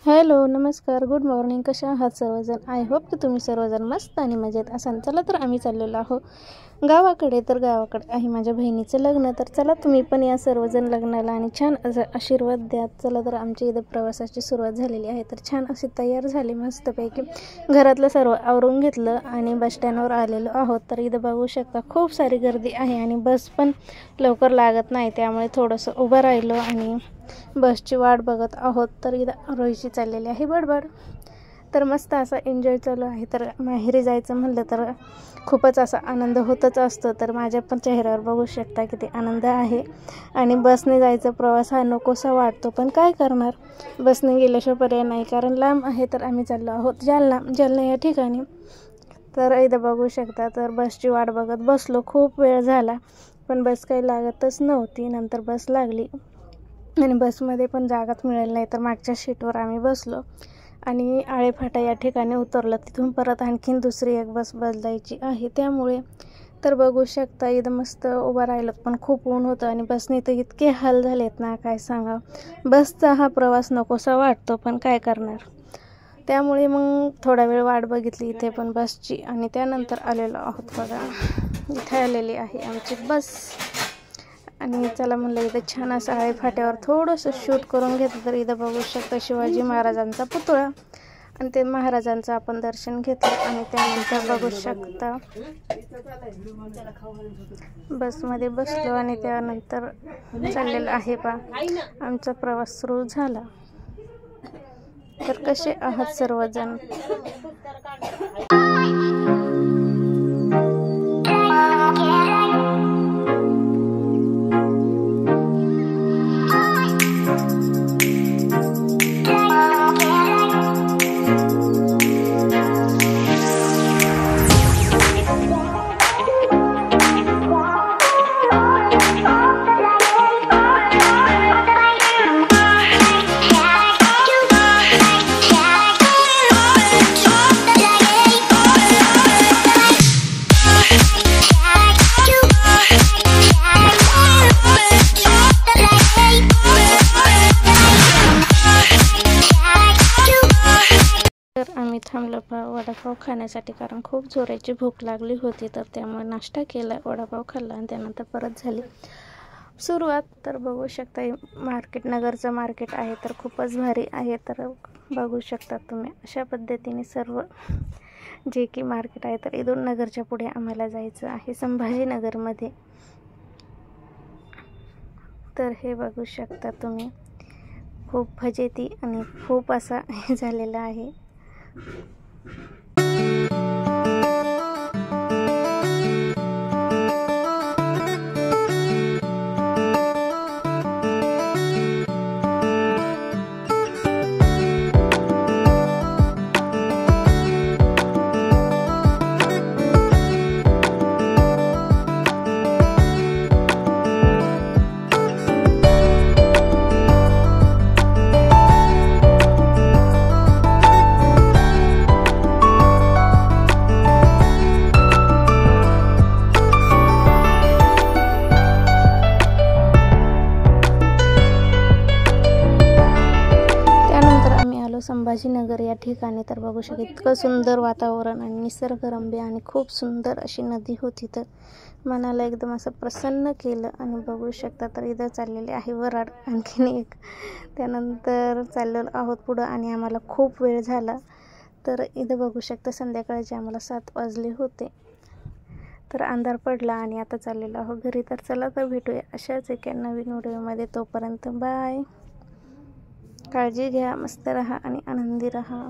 Hello, नमस्कार, good morning. कशा आहात सर्वजण? आय होप की तुम्ही सर्वजण मस्त आणि मजेत असाल. चला तर आम्ही चाललेलो आहोत गावाकडे. तर गावाकडे आहे माझ्या बहिणीचं लग्न. तर चला तुम्ही पण या सर्वजण लग्नाला आणि छान असं आशीर्वाद द्या. चला तर आमची इथं प्रवासाची सुरुवात झालेली आहे. तर छान अशी तयार झाली मस्तपैकी. घरातलं सर्व आवरून घेतलं आणि बसस्टँडवर आलेलो आहोत. तर इथं बघू शकता खूप सारी गर्दी आहे आणि बस पण लवकर लागत नाही, त्यामुळे थोडंसं उभं राहिलो आणि बसची वाट बघत आहोत. तर इथं रोहीची चाललेली आहे बडबड. तर मस्त असा एन्जॉय चालू आहे. तर माहेरी जायचं म्हणलं तर खूपच असा आनंद होतच असतो. तर माझ्या पण चेहऱ्यावर बघू शकता किती आनंद आहे. आणि बसने जायचा प्रवास हा नकोसा वाटतो, पण काय करणार, बसने गेल्याशिवाय पर्याय नाही, कारण लांब आहे. तर आम्ही चाललो आहोत जालना या ठिकाणी. तर इथं बघू शकता, तर बसची वाट बघत बसलो. खूप वेळ झाला पण बस काही लागतच नव्हती. नंतर बस लागली आणि बसमध्ये पण जागाच मिळाली नाही. तर मागच्या सीटवर आम्ही बसलो आणि आळेफाटा या ठिकाणी उतरलं. तिथून परत आणखीन दुसरी एक बस बदलायची आहे, त्यामुळे तर बघू शकता इथं मस्त उभं राहिलं. पण खूप ऊन होतं आणि बसने तर इतके हाल झालेत ना, काय सांगा. बसचा हा प्रवास नकोसा वाटतो, पण काय करणार. त्यामुळे मग थोडा वेळ वाट बघितली इथे पण बसची आणि त्यानंतर आलेलो आहोत. बघा, इथे आलेली आहे आमची बस. आणि चला म्हणलं इथं छान असं आळेफाट्यावर थोडंसं शूट करून घेतलं. तर इथं बघू शकता शिवाजी महाराजांचा पुतळा आणि ते महाराजांचं आपण दर्शन घेतलं. आणि त्यानंतर बघू शकता बसमध्ये बसलो आणि त्यानंतर चाललेलं आहे बा आमचा प्रवास सुरू झाला. तर कसे आहात सर्वजण? आम्ही थांबलो वडापाव खाण्यासाठी, कारण खूप जोराची भूक लागली होती. तर त्यामुळे नाश्ता केला, वडापाव खाल्ला आणि त्यानंतर परत झाली सुरुवात. तर बघू शकता मार्केट, नगरचं मार्केट आहे, तर खूपच भारी आहे. तर बघू शकता तुम्ही अशा पद्धतीने सर्व जे की मार्केट आहे. तर इथून नगरच्या पुढे आम्हाला जायचं आहे संभाजीनगरमध्ये. तर हे बघू शकता तुम्ही, खूप फजिती आणि खूप असा हे झालेला आहे. संभाजीनगर या ठिकाणी. तर बघू शकता इतकं सुंदर वातावरण आणि निसर्गरम्य आणि खूप सुंदर अशी नदी होती. तर मनाला एकदम असं प्रसन्न केलं. आणि बघू शकता तर इथं चाललेले आहे वराड आणखीन एक. त्यानंतर चाललेलो आहोत पुढं आणि आम्हाला खूप वेळ झाला. तर इथं बघू शकता संध्याकाळचे आम्हाला 7 वाजले होते. तर अंधार पडला आणि आता चाललेलो आहोत घरी. तर चला तर भेटूया अशाच एका नवीन व्हिडिओमध्ये. तोपर्यंत बाय, काळजी घ्या, मस्त राहा आणि आनंदी राहा.